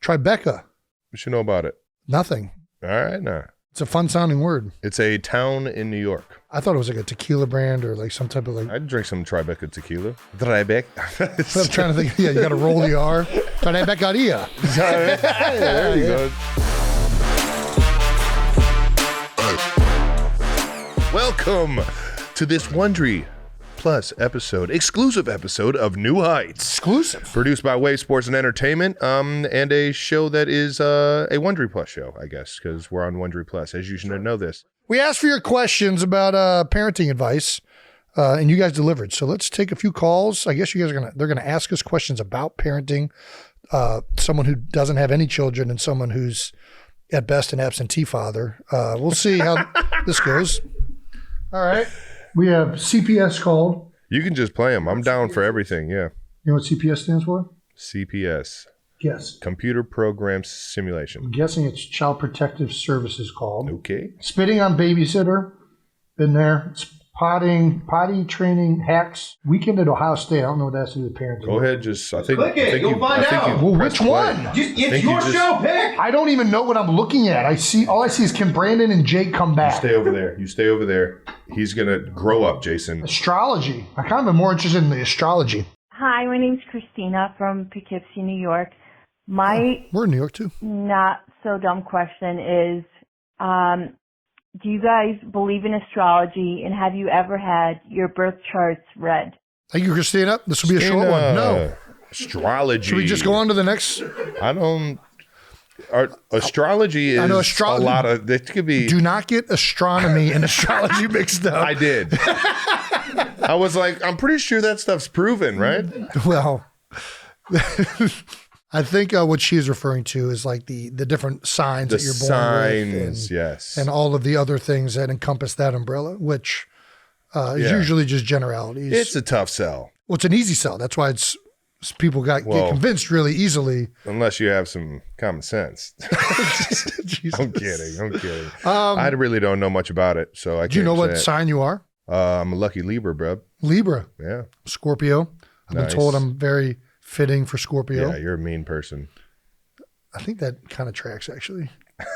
Tribeca. What you know about it? Nothing. All right, now. It's a fun sounding word. It's a town in New York. I thought it was like a tequila brand or like some type of like. I'd drink some Tribeca tequila. Tribeca. I'm trying to think. Yeah, you got to roll the R. Tribecaria. There you go. Welcome to this Wondery Plus exclusive episode of New Heights. Exclusive. Produced by Wave Sports and Entertainment, and a show that is a Wondery Plus show, I guess, because we're on Wondery Plus, as you should know this. We asked for your questions about parenting advice, and you guys delivered. So let's take a few calls. I guess you guys they're gonna ask us questions about parenting. Someone who doesn't have any children and someone who's at best an absentee father. We'll see how this goes. All right. We have CPS called. You can just play them. I'm down for everything, yeah. You know what CPS stands for? CPS. Guess. Computer Program Simulation. I'm guessing it's Child Protective Services called. Okay. Spitting on babysitter. Been there. It's potty training hacks. Weekend at Ohio State. I don't know what that has to do with parenting. Go ahead, just I think click it. You'll find out. Well, which one? It's your show. Pick. I don't even know what I'm looking at. All I see is can Brandon and Jake come back. Stay over there. You stay over there. He's gonna grow up, Jason. Astrology. I kind of am more interested in the astrology. Hi, my name's Christina from Poughkeepsie, New York. We're in New York too. Not so dumb question is, do you guys believe in astrology, and have you ever had your birth charts read? Thank you, Christina. This will be a short one. No. Astrology. Should we just go on to the next? Astrology is I know astrology, a lot of, it could be. Do not get astronomy and astrology mixed up. I did. I was like, I'm pretty sure that stuff's proven, right? Well, I think what she is referring to is like the different signs that you're born with. And, yes. And all of the other things that encompass that umbrella, which is usually just generalities. It's a tough sell. Well, it's an easy sell. That's why people get convinced really easily. Unless you have some common sense. I'm kidding. I really don't know much about it, so I can't. Do you know what sign you are? I'm a lucky Libra, bro. Libra. Yeah. Scorpio. I've been told I'm very fitting for Scorpio. Yeah, you're a mean person. I think that kind of tracks, actually.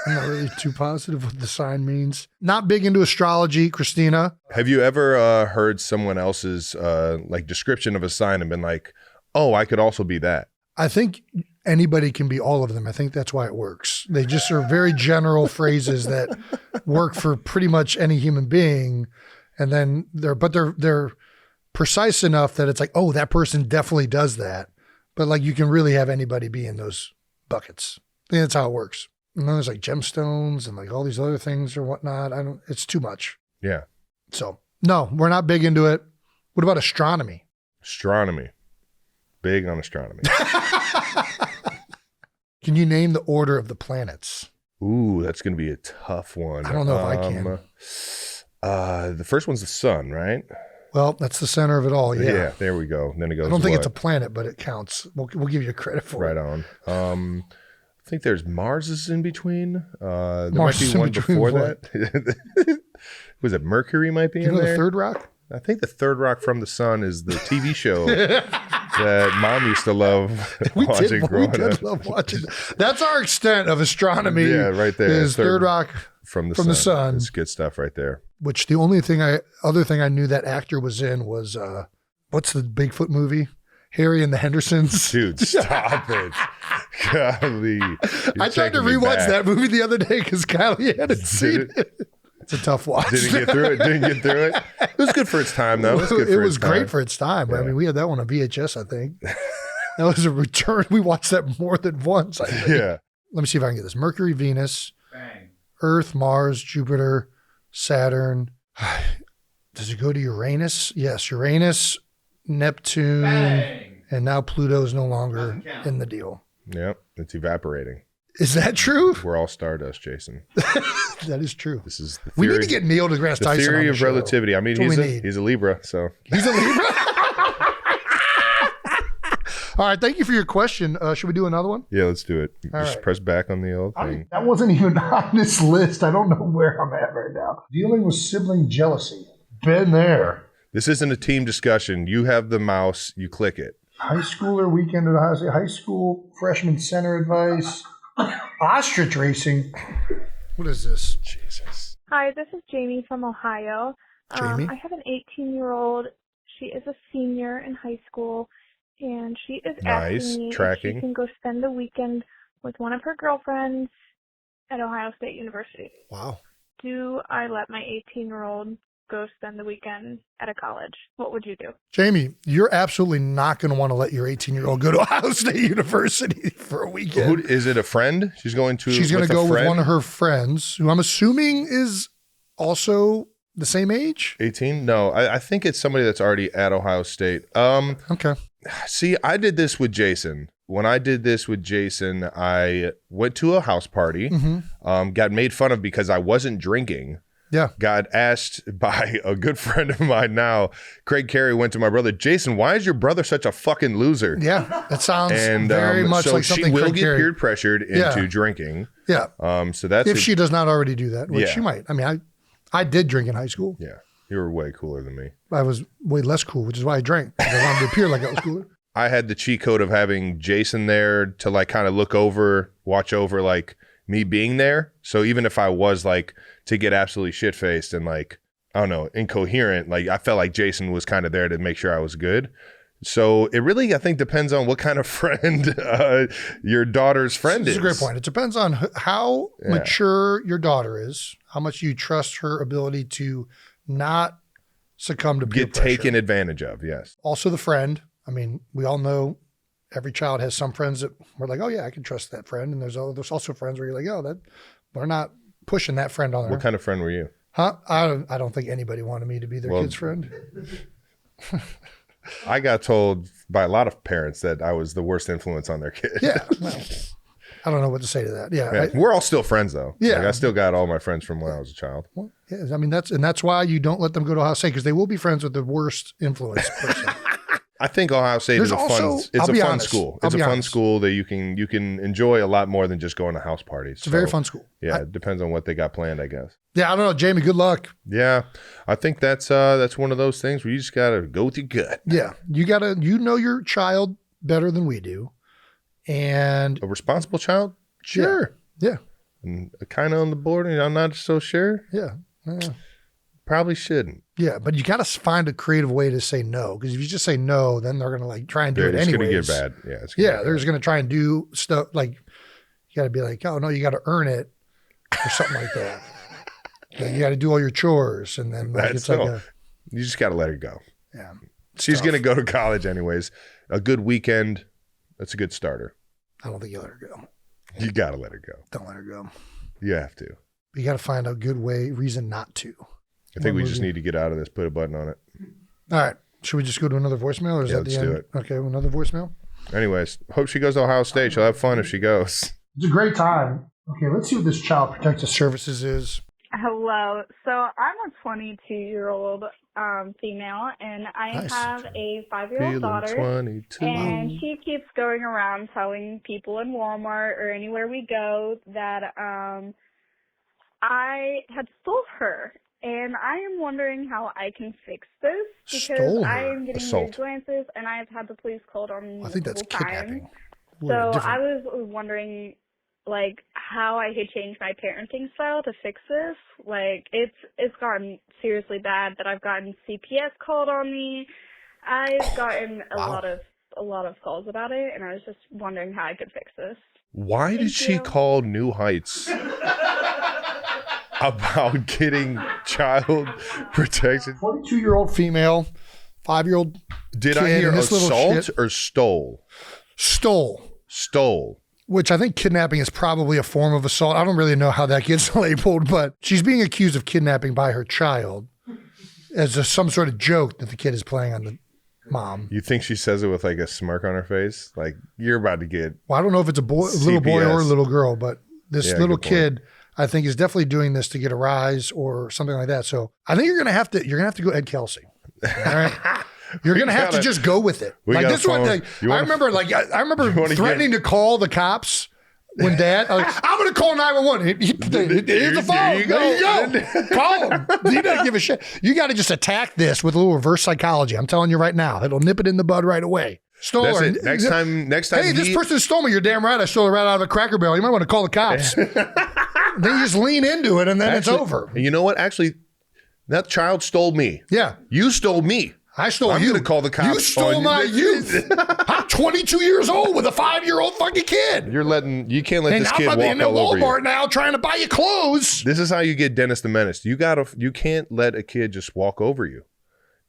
I'm not really too positive what the sign means. Not big into astrology, Christina. Have you ever heard someone else's description of a sign and been like, oh, I could also be that? I think anybody can be all of them. I think that's why it works. They just are very general phrases that work for pretty much any human being. And then they're precise enough that it's like, oh, that person definitely does that. But like you can really have anybody be in those buckets. I think that's how it works. And then there's like gemstones and like all these other things or whatnot. It's too much. Yeah. So no, we're not big into it. What about astronomy? Astronomy. Big on astronomy. Can you name the order of the planets? Ooh, that's going to be a tough one. I don't know if I can. The first one's the sun, right? Well, that's the center of it all. Yeah, there we go. Then it goes. I don't think it's a planet, but it counts. We'll give you credit for it. Right on. I think there's Mars is in between. There Mars might be one before that. Was it Mercury? Might be in there. The third rock. I think the third rock from the sun is the TV show that Mom used to love watching growing up. We did love watching. That's our extent of astronomy. Yeah, right there. Is third rock from the sun. It's good stuff right there. Which the only other thing I knew that actor was in was what's the Bigfoot movie? Harry and the Hendersons. Dude, stop it. Golly. I tried to rewatch that movie the other day because Kylie hadn't seen it. It's a tough watch. Didn't get through it. It was good for its time, though. It was great for its time. Yeah. I mean, we had that one on VHS, I think. That was a return. We watched that more than once, I think. Yeah. Let me see if I can get this. Mercury, Venus, Bang. Earth, Mars, Jupiter, Saturn. Does it go to Uranus? Yes, Uranus, Neptune, Bang. And now Pluto's no longer in the deal. Yep, it's evaporating. Is that true? We're all stardust, Jason. That is true. This is the We theory. need to get Neil deGrasse Tyson. The theory on of the show. relativity. I mean, he's a Libra, so. He's a Libra? All right, thank you for your question. Should we do another one? Yeah, let's do it. Just right. press back on the old thing. That wasn't even on this list. I don't know where I'm at right now. Dealing with sibling jealousy. Been there. This isn't a team discussion. You have the mouse. You click it. High schooler weekend at Ohio State. High school freshman center advice. Ostrich racing. What is this? Jesus. Hi, this is Jamie from Ohio. Jamie? I have an 18-year-old. She is a senior in high school, and she is asking me if she can go spend the weekend with one of her girlfriends at Ohio State University. Wow. Do I let my 18-year-old go spend the weekend at a college? What would you do? Jamie, you're absolutely not going to want to let your 18-year-old go to Ohio State University for a weekend. Is it a friend? She's going to go with one of her friends, who I'm assuming is also the same age? 18? No, I think it's somebody that's already at Ohio State. Okay. See, I did this with Jason. When I did this with Jason, I went to a house party, got made fun of because I wasn't drinking. Yeah. Got asked by a good friend of mine now, Craig Carey, went to my brother, Jason, why is your brother such a fucking loser? Yeah, that sounds very much like something she will Craig get Carey. peer pressured into drinking. Yeah. So that's if she does not already do that, which Yeah. she might. I mean, I did drink in high school. Yeah. You were way cooler than me. I was way less cool, which is why I drank. I wanted to appear like I was cooler. I had the cheat code of having Jason there to like kind of watch over like me being there. So even if I was like to get absolutely shit faced and like, I don't know, incoherent, like I felt like Jason was kind of there to make sure I was good. So it really, I think, depends on what kind of friend your daughter's friend is. It's a great point. It depends on how mature your daughter is, how much you trust her ability to not succumb to peer Get pressure. taken advantage of, yes. Also the friend. I mean, we all know every child has some friends that we're like, oh yeah, I can trust that friend. And there's also friends where you're like, oh, we're not pushing that friend on her. What kind of friend were you? Huh? I don't think anybody wanted me to be their kid's friend. I got told by a lot of parents that I was the worst influence on their kid. Yeah. Well, I don't know what to say to that. Yeah. We're all still friends though. Yeah. Like, I still got all my friends from when I was a child. Well, yeah, I mean, that's why you don't let them go to Ohio State, because they will be friends with the worst influence person. I think Ohio State is a fun school. It's a fun school that you can enjoy a lot more than just going to house parties. It's a very fun school. Yeah, it depends on what they got planned, I guess. Yeah, I don't know, Jamie, good luck. Yeah. I think that's one of those things where you just gotta go with your gut. Yeah. You know your child better than we do. And A responsible child? Sure. Yeah. And kind of on the border, I'm not so sure. Yeah. Probably shouldn't. Yeah, but you got to find a creative way to say no, because if you just say no, then they're going to like try and do it anyways. It's going to get bad. Yeah. They're just going to try and do stuff like, you got to be like, oh no, you got to earn it or something like that. Like, you got to do all your chores, and then like, it's like you just got to let her go. Yeah. She's going to go to college anyways. A good weekend, that's a good starter. I don't think you let her go. You got to let her go. Don't let her go. You have to. But you got to find a good reason not to. I think we just need to get out of this, put a button on it. All right. Should we just go to another voicemail, or is that the end? Let's do it. Okay, another voicemail. Anyways, hope she goes to Ohio State. She'll have fun if she goes. It's a great time. Okay, let's see what this Child Protective Services is. Hello. So I'm a 22-year-old female, and I have a 5-year-old daughter. 22. And she keeps going around telling people in Walmart or anywhere we go that I had stole her. And I am wondering how I can fix this, because I am getting weird glances, and I have had the police called on me. I think that's kidnapping. So I was wondering, like, how I could change my parenting style to fix this. Like, it's gotten seriously bad that I've gotten CPS called on me. I've gotten a lot of calls about it, and I was just wondering how I could fix this. Why did she call New Heights about getting child protection? 22-year-old female, 5-year-old. Did I hear assault or stole? Stole. Which I think kidnapping is probably a form of assault. I don't really know how that gets labeled, but she's being accused of kidnapping by her child as some sort of joke that the kid is playing on the mom. You think she says it with like a smirk on her face? Like, you're about to get Well, I don't know if it's a little boy or a little girl, but this little kid, I think, is definitely doing this to get a rise or something like that. So I think you're gonna have to go Ed Kelce. All right. You're gonna have to just go with it. Like, this one thing. I remember threatening to call the cops when Dad. I'm gonna call 911. Here's the phone. There you go. Call him. You don't give a shit. You got to just attack this with a little reverse psychology. I'm telling you right now, it'll nip it in the bud right away. Stole That's her. it. Next time. Hey, this person stole me. You're damn right. I stole it right out of the Cracker Barrel. You might want to call the cops. Then you just lean into it, and then it's over. And you know what? Actually, that child stole me. Yeah. You stole me. I stole you. I'm going to call the cops. You stole my youth. I'm 22 years old with a 5-year-old fucking kid. You can't let this kid walk all over you. And I'm in Walmart now trying to buy you clothes. This is how you get Dennis the Menace. You can't let a kid just walk over you.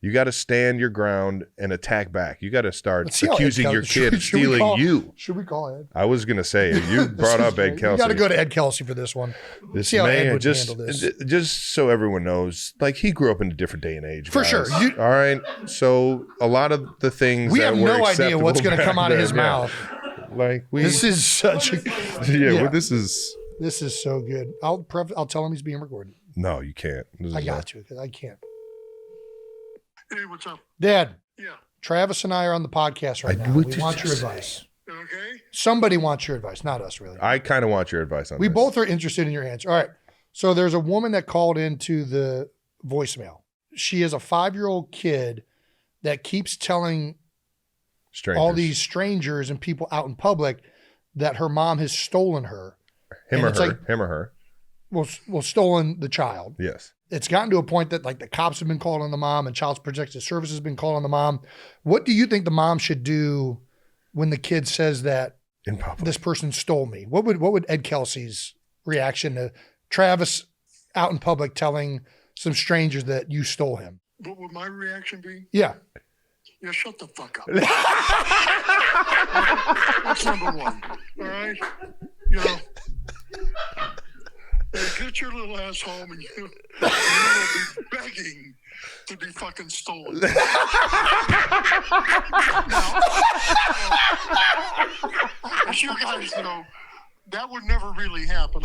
You got to stand your ground and attack back. You got to start accusing your kid of stealing you. Should we call Ed? I was going to say, you brought up Ed Kelce. You got to go to Ed Kelce for this one. This see how man, Ed would handle this. Just so everyone knows, like he grew up in a different day and age. For guys. sure. All right. So a lot of the things we have no idea what's going to come out of his mouth. Like this is such a well, this is so good. I'll tell him he's being recorded. No, you can't. I got you because I can't. Hey, what's up? Dad. Yeah. Travis and I are on the podcast right now. We want your advice. Okay. Somebody wants your advice, not us, really. I kind of want your advice on this. We both are interested in your answer. All right. So there's a woman that called into the voicemail. She is a 5-year-old kid that keeps telling all these strangers and people out in public that her mom has stolen her. Him or her. Well, stolen the child. Yes. It's gotten to a point that like the cops have been called on the mom and Child Protective Services has been called on the mom. What do you think the mom should do when the kid says that in public, this person stole me? What would Ed Kelce's reaction to Travis out in public telling some strangers that you stole him? What would my reaction be? Yeah. Yeah, shut the fuck up. That's number one. All right? You know, get your little ass home and you will be begging to be fucking stolen. As you guys know, that would never really happen.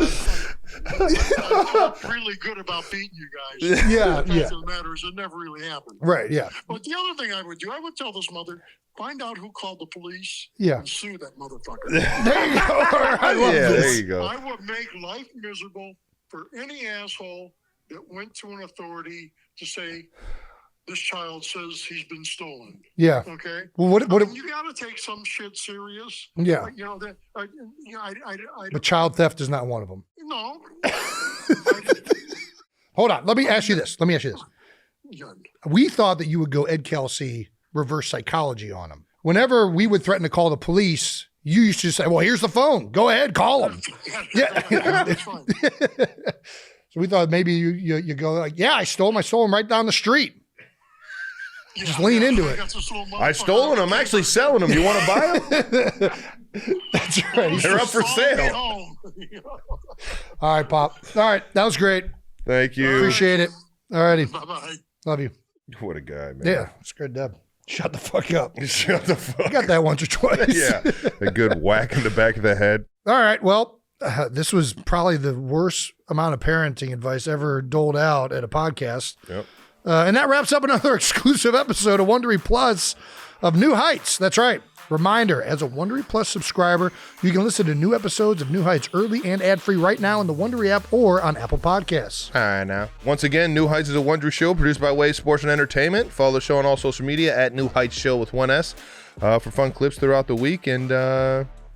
I'm really good about beating you guys. Yeah, the fact of the matter is, it never really happened. Right, yeah. But the other thing I would do, I would tell this mother, find out who called the police and sue that motherfucker. There you go. I love this. There you go. I would make life miserable for any asshole that went to an authority to say, this child says he's been stolen. Yeah. Okay. Well, what you got to take some shit serious. Yeah. You know that. But child theft is not one of them. No. Hold on. Let me ask you this. We thought that you would go Ed Kelce reverse psychology on him. Whenever we would threaten to call the police, you used to say, "Well, here's the phone. Go ahead, call them." Yeah. That's fine. So we thought maybe you go like, "Yeah, I stole him right down the street." Yeah, just lean into it. I stole them. I'm actually selling them. You want to buy them? That's right. They're up for sale. All right, Pop. All right. That was great. Thank you. Appreciate it. All righty. Bye-bye. Love you. What a guy, man. Yeah. It's good, Deb. Shut the fuck up. Shut the fuck up. I got that once or twice. Yeah. A good whack in the back of the head. All right. Well, this was probably the worst amount of parenting advice ever doled out at a podcast. Yep. And that wraps up another exclusive episode of Wondery Plus of New Heights. That's right. Reminder, as a Wondery Plus subscriber, you can listen to new episodes of New Heights early and ad-free right now in the Wondery app or on Apple Podcasts. Hi, now. Once again, New Heights is a Wondery show produced by Wave Sports and Entertainment. Follow the show on all social media at New Heights Show with 1S for fun clips throughout the week. And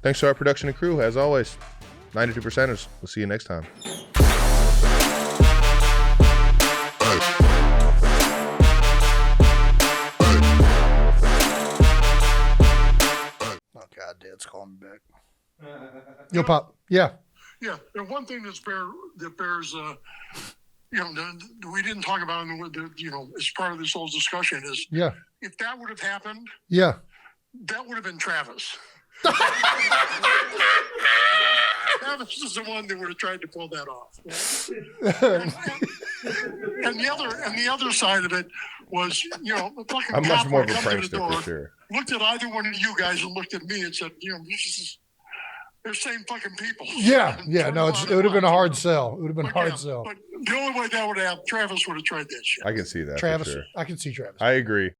thanks to our production and crew, as always. 92%ers. We'll see you next time. God, Dad's calling me back. Yo, Pop. Yeah. Yeah. And one thing that bears, we didn't talk about, as part of this whole discussion is, if that would have happened, that would have been Travis. Travis is the one that would have tried to pull that off. and the other side of it was, the fucking I'm much cop more would of a come to the prankster door, for sure. looked at either one of you guys and looked at me and said, they're same fucking people. Yeah. No, it would have been a hard sell. It would have been a hard sell. But the only way that would have happened, Travis would have tried that shit. I can see that. Travis, for sure. I can see Travis. I agree.